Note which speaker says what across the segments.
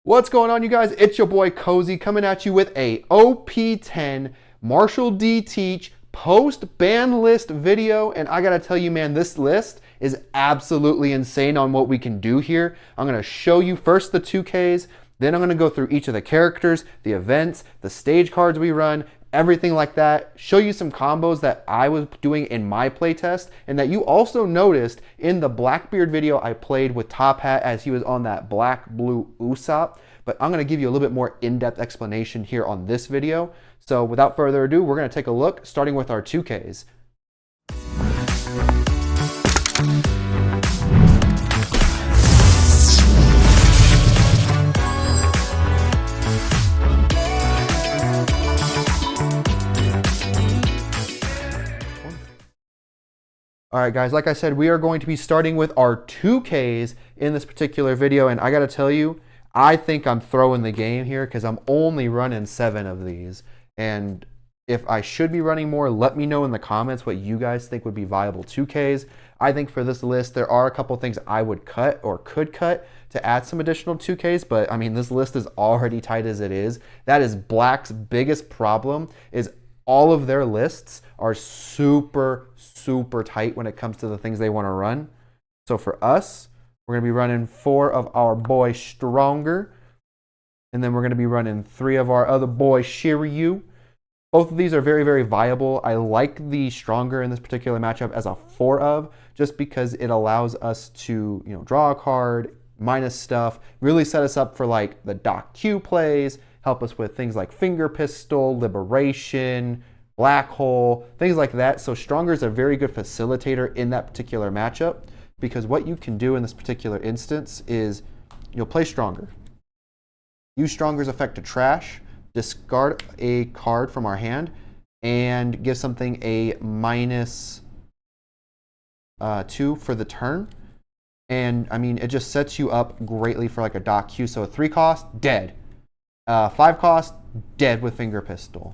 Speaker 1: What's going on, you guys? It's your boy Cozy coming at you with a OP10 Marshall D Teach post-ban list video. And I gotta tell you, man, this list is absolutely insane on what we can do here. I'm gonna show you first the 2Ks, then I'm gonna go through each of the characters, the events, the stage cards we run, everything like that, show you some combos that I was doing in my playtest and that you also noticed in the Blackbeard video I played with Top Hat as he was on that black-blue Usopp. But I'm going to give you a little bit more in-depth explanation here on this video. So without further ado, we're going to take a look, starting with our 2Ks. All right, guys, like I said, we are going to be starting with our 2Ks in this particular video. And I got to tell you, I think I'm throwing the game here because I'm only running 7 of these. And if I should be running more, let me know in the comments what you guys think would be viable 2Ks. I think for this list, there are a couple things I would cut or could cut to add some additional 2Ks. But I mean, this list is already tight as it is. That is Black's biggest problem, is all of their lists are super tight when it comes to the things they want to run. So for us, we're going to be running 4 of our boy Stronger, and then we're going to be running 3 of our other boy Shiryu. Both of these are very viable. I like the Stronger in this particular matchup as a 4 of, just because it allows us to, draw a card, minus stuff, really set us up for like the Doc Q plays, help us with things like Finger Pistol, Liberation, Black Hole, things like that. So Stronger is a very good facilitator in that particular matchup, because what you can do in this particular instance is you'll play Stronger, use Stronger's effect to trash, discard a card from our hand, and give something a -2 for the turn. And I mean, it just sets you up greatly for like a Doc Q. So a 3 cost, dead. 5 cost, dead with Finger Pistol.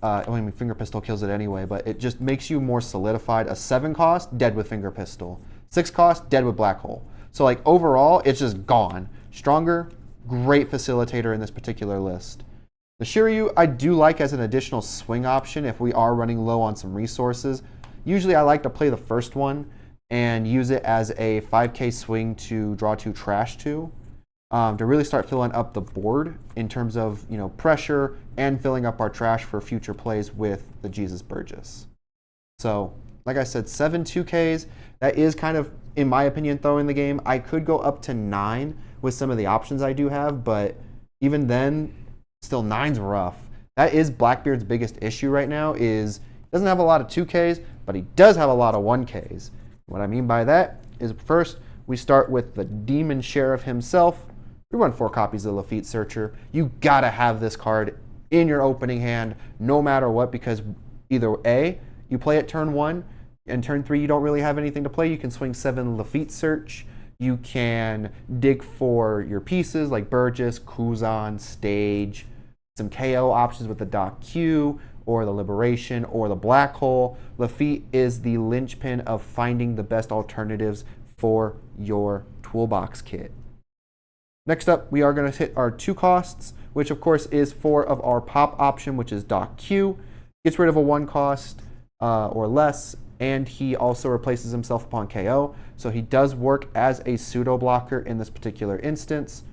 Speaker 1: I mean, Finger Pistol kills it anyway, but it just makes you more solidified. A 7 cost, dead with Finger Pistol. 6 cost, dead with Black Hole. So like overall, it's just gone. Stronger, great facilitator in this particular list. The Shiryu, I do like as an additional swing option if we are running low on some resources. Usually I like to play the first one and use it as a 5K swing to draw 2, trash 2. To really start filling up the board in terms of pressure and filling up our trash for future plays with the Jesus Burgess. So like I said, 7 2Ks, that is kind of, in my opinion, throwing the game. I could go up to 9 with some of the options I do have, but even then, still 9's rough. That is Blackbeard's biggest issue right now, is he doesn't have a lot of 2Ks, but he does have a lot of 1Ks. What I mean by that is, first, we start with the Demon Sheriff himself. We run 4 copies of Lafitte Searcher. You gotta have this card in your opening hand no matter what, because either A, you play it turn 1, and turn 3 you don't really have anything to play. You can swing 7 Lafitte Search. You can dig for your pieces like Burgess, Kuzan, Stage, some KO options with the Doc Q, or the Liberation, or the Black Hole. Lafitte is the linchpin of finding the best alternatives for your toolbox kit. Next up, we are going to hit our 2 costs, which of course is 4 of our pop option, which is Doc Q. Gets rid of a 1 cost or less, and he also replaces himself upon KO. So he does work as a pseudo blocker in this particular instance.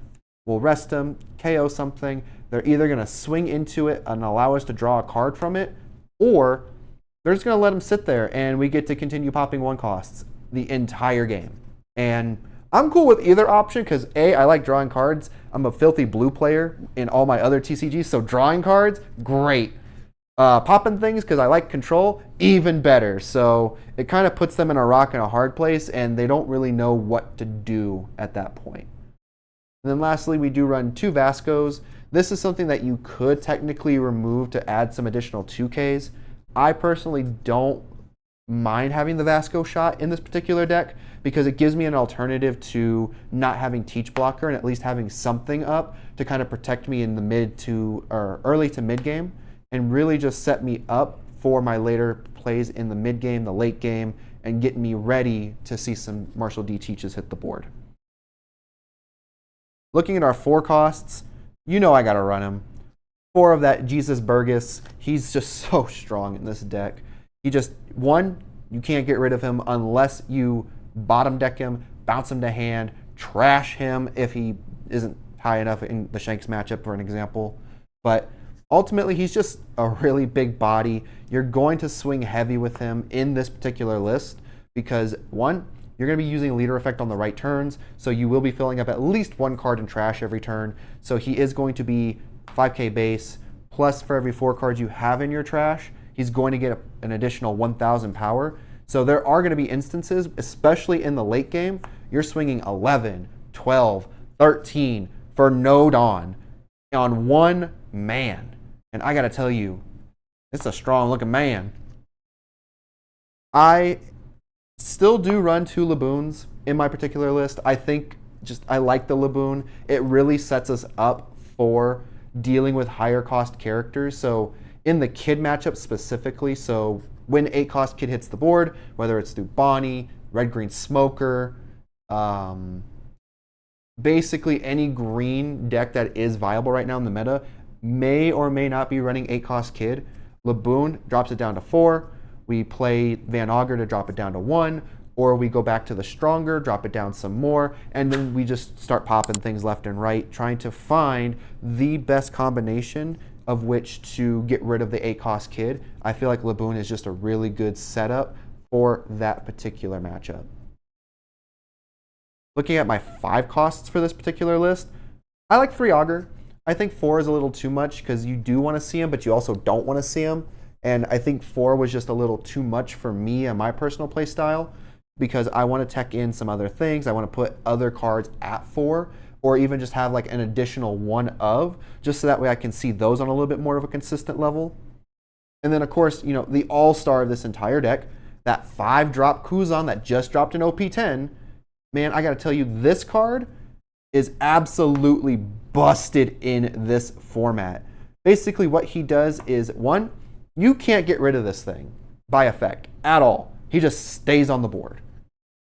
Speaker 1: We'll rest him, KO something. They're either going to swing into it and allow us to draw a card from it, or they're just going to let him sit there and we get to continue popping 1 costs the entire game. And I'm cool with either option because A, I like drawing cards. I'm a filthy blue player in all my other TCGs, so drawing cards, great. Popping things because I like control, even better. So it kind of puts them in a rock and a hard place, and they don't really know what to do at that point. And then lastly, we do run 2 Vascos. This is something that you could technically remove to add some additional 2Ks. I personally don't mind having the Vasco shot in this particular deck because it gives me an alternative to not having Teach Blocker and at least having something up to kind of protect me in the early to mid game, and really just set me up for my later plays in the mid game, the late game, and get me ready to see some Marshall D Teaches hit the board. Looking at our 4 costs, you know I got to run him. 4 of that Jesus Burgess. He's just so strong in this deck. He just, 1, you can't get rid of him unless you bottom deck him, bounce him to hand, trash him if he isn't high enough in the Shanks matchup, for an example. But ultimately, he's just a really big body. You're going to swing heavy with him in this particular list because, 1, you're going to be using leader effect on the right turns, so you will be filling up at least 1 card in trash every turn. So he is going to be 5k base, plus for every 4 cards you have in your trash, he's going to get an additional 1,000 power. So there are going to be instances, especially in the late game, you're swinging 11, 12, 13 for no Dawn on 1 man. And I got to tell you, it's a strong looking man. I still do run 2 Laboons in my particular list. I think I like the Laboon. It really sets us up for dealing with higher cost characters. So in the kid matchup specifically, so when 8 cost kid hits the board, whether it's through Bonnie, Red Green Smoker, basically any green deck that is viable right now in the meta may or may not be running 8 cost kid. Laboon drops it down to 4. We play Van Augur to drop it down to 1, or we go back to the stronger, drop it down some more, and then we just start popping things left and right, trying to find the best combination of which to get rid of the 8 cost kid. I feel like Laboon is just a really good setup for that particular matchup. Looking at my 5 costs for this particular list, I like 3 Augur. I think 4 is a little too much because you do want to see him, but you also don't want to see him. And I think 4 was just a little too much for me and my personal play style because I want to tech in some other things. I want to put other cards at 4 or even just have like an additional 1 of, just so that way I can see those on a little bit more of a consistent level. And then of course, you know, the all-star of this entire deck, that 5-drop Kuzan that just dropped an OP10, man, I gotta tell you, this card is absolutely busted in this format. Basically what he does is, 1, you can't get rid of this thing by effect at all. He just stays on the board.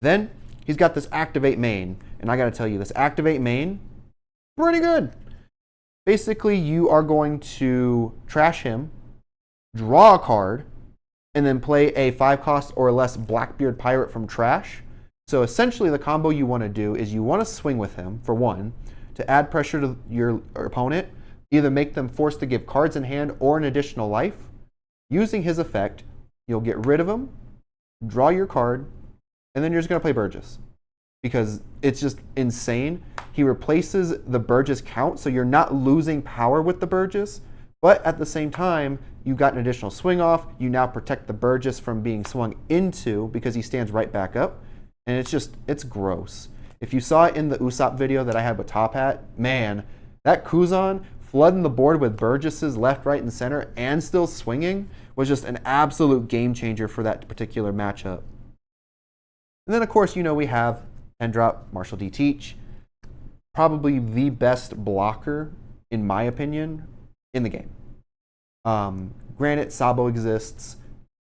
Speaker 1: Then he's got this activate main, and I gotta tell you, this activate main, pretty good. Basically, you are going to trash him, draw a card, and then play a 5 cost or less Blackbeard Pirate from trash. So essentially the combo you want to do is you want to swing with him, for 1, to add pressure to your opponent, either make them forced to give cards in hand or an additional life. Using his effect, you'll get rid of him, draw your card, and then you're just going to play Burgess. Because it's just insane. He replaces the Burgess count, so you're not losing power with the Burgess, but at the same time, you got an additional swing off. You now protect the Burgess from being swung into because he stands right back up. And it's gross. If you saw it in the Usopp video that I had with Top Hat, man, that Kuzan flooding the board with Burgesses left, right, and center and still swinging was just an absolute game changer for that particular matchup. And then, of course, you know, we have 10-drop Marshall D. Teach, probably the best blocker, in my opinion, in the game. Granted, Sabo exists,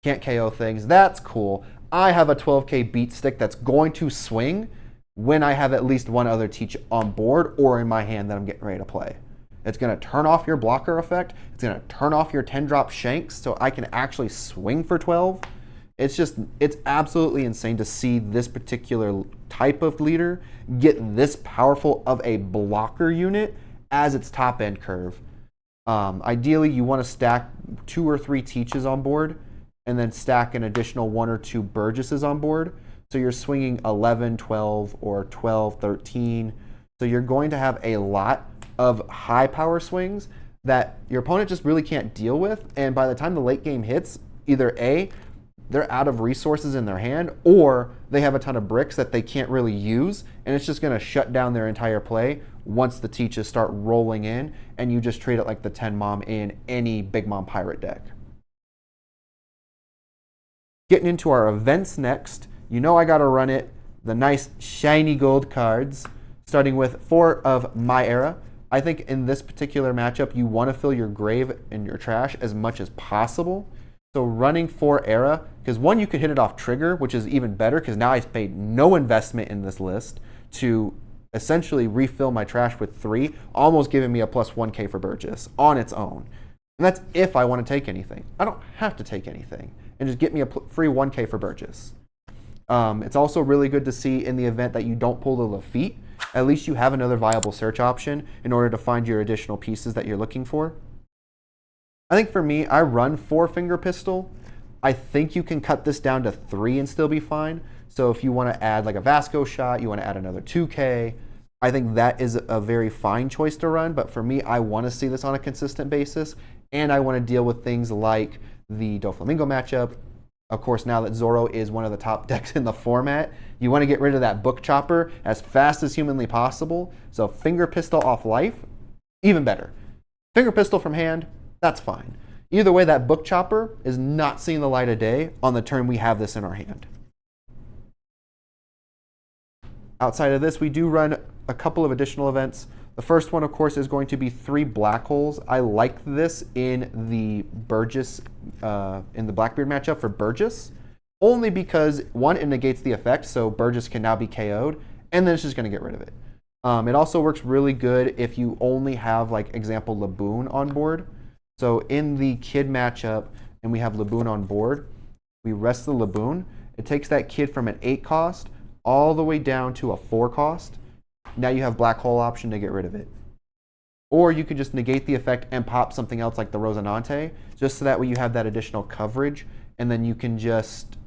Speaker 1: can't KO things, that's cool. I have a 12k beat stick that's going to swing when I have at least 1 other Teach on board or in my hand that I'm getting ready to play. It's going to turn off your blocker effect. It's going to turn off your 10-drop Shanks so I can actually swing for 12. It's absolutely insane to see this particular type of leader get this powerful of a blocker unit as its top end curve. Ideally, you want to stack 2 or 3 Teaches on board and then stack an additional 1 or 2 Burgesses on board. So you're swinging 11, 12, or 12, 13. So you're going to have a lot of high power swings that your opponent just really can't deal with. And by the time the late game hits, either A, they're out of resources in their hand, or they have a ton of bricks that they can't really use, and it's just going to shut down their entire play once the Teaches start rolling in, and you just treat it like the 10 mom in any Big Mom Pirate deck. Getting into our events next, you know I got to run it, the nice shiny gold cards, starting with 4 of My Era. I think in this particular matchup, you want to fill your grave and your trash as much as possible. So running 4 Era, because 1, you could hit it off trigger, which is even better because now I've paid no investment in this list to essentially refill my trash with 3, almost giving me a plus 1k for Burgess on its own. And that's if I want to take anything. I don't have to take anything. And just get me a free 1k for Burgess. It's also really good to see in the event that you don't pull the Lafitte, at least you have another viable search option in order to find your additional pieces that you're looking for. I think for me, I run 4 finger pistol. I think you can cut this down to 3 and still be fine. So if you want to add like a Vasco shot, you want to add another 2k, I think that is a very fine choice to run. But for me, I want to see this on a consistent basis. And I want to deal with things like the Doflamingo matchup. Of course, now that Zoro is one of the top decks in the format, you want to get rid of that book chopper as fast as humanly possible. So finger pistol off life, even better. Finger pistol from hand, that's fine. Either way, that book chopper is not seeing the light of day on the turn we have this in our hand. Outside of this, we do run a couple of additional events. The first one, of course, is going to be 3 black holes. I like this in the Burgess, in the Blackbeard matchup for Burgess, only because, 1, it negates the effect, so Burgess can now be KO'd, and then it's just going to get rid of it. It also works really good if you only have, like, example, Laboon on board. So in the Kid matchup, and we have Laboon on board, we rest the Laboon. It takes that Kid from an 8 cost all the way down to a 4 cost. Now you have black hole option to get rid of it. Or you could just negate the effect and pop something else like the Rosinante, just so that way you have that additional coverage, and then you can just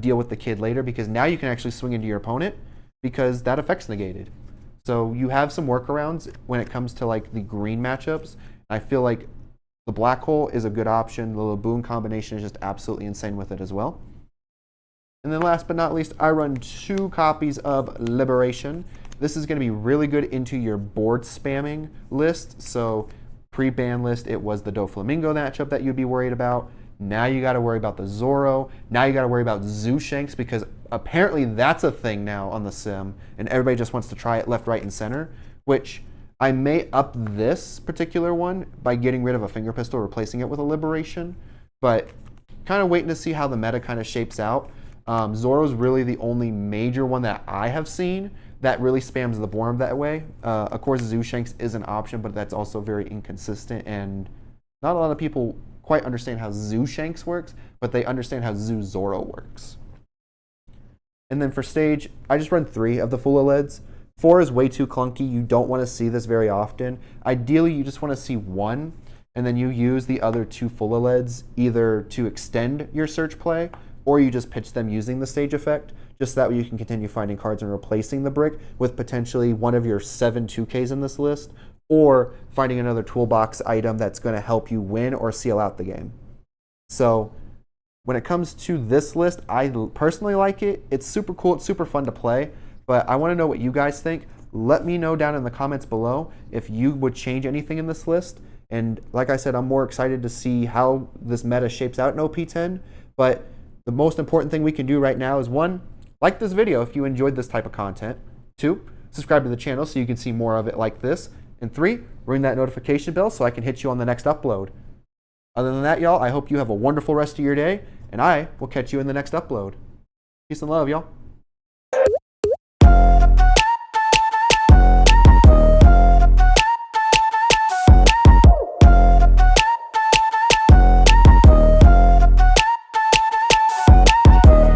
Speaker 1: deal with the Kid later, because now you can actually swing into your opponent because that effect's negated. So you have some workarounds when it comes to like the green matchups. I feel like the black hole is a good option. The Laboon combination is just absolutely insane with it as well. And then last but not least, I run 2 copies of Liberation. This is going to be really good into your board spamming list. So pre-ban list, it was the Doflamingo matchup that you'd be worried about. Now you got to worry about the Zoro. Now you got to worry about Zushanks, because apparently that's a thing now on the sim, and everybody just wants to try it left, right, and center, which I may up this particular one by getting rid of a finger pistol, replacing it with a Liberation, but kind of waiting to see how the meta kind of shapes out. Zoro's really the only major one that I have seen that really spams the Borm that way. Of course, Zushanks is an option, but that's also very inconsistent, and not a lot of people quite understand how Zushanks works, but they understand how Zoro works. And then for stage, I just run 3 of the full LEDs. 4 is way too clunky. You don't want to see this very often. Ideally, you just want to see 1, and then you use the other 2 full LEDs either to extend your search play, or you just pitch them using the stage effect, just that way you can continue finding cards and replacing the brick with potentially one of your 7 2Ks in this list, or finding another toolbox item that's going to help you win or seal out the game. So when it comes to this list, I personally like it. It's super cool. It's super fun to play, but I want to know what you guys think. Let me know down in the comments below if you would change anything in this list. And like I said, I'm more excited to see how this meta shapes out in OP10, but the most important thing we can do right now is 1, like this video if you enjoyed this type of content. 2, subscribe to the channel so you can see more of it like this. And 3, ring that notification bell so I can hit you on the next upload. Other than that, y'all, I hope you have a wonderful rest of your day, and I will catch you in the next upload. Peace and love, y'all.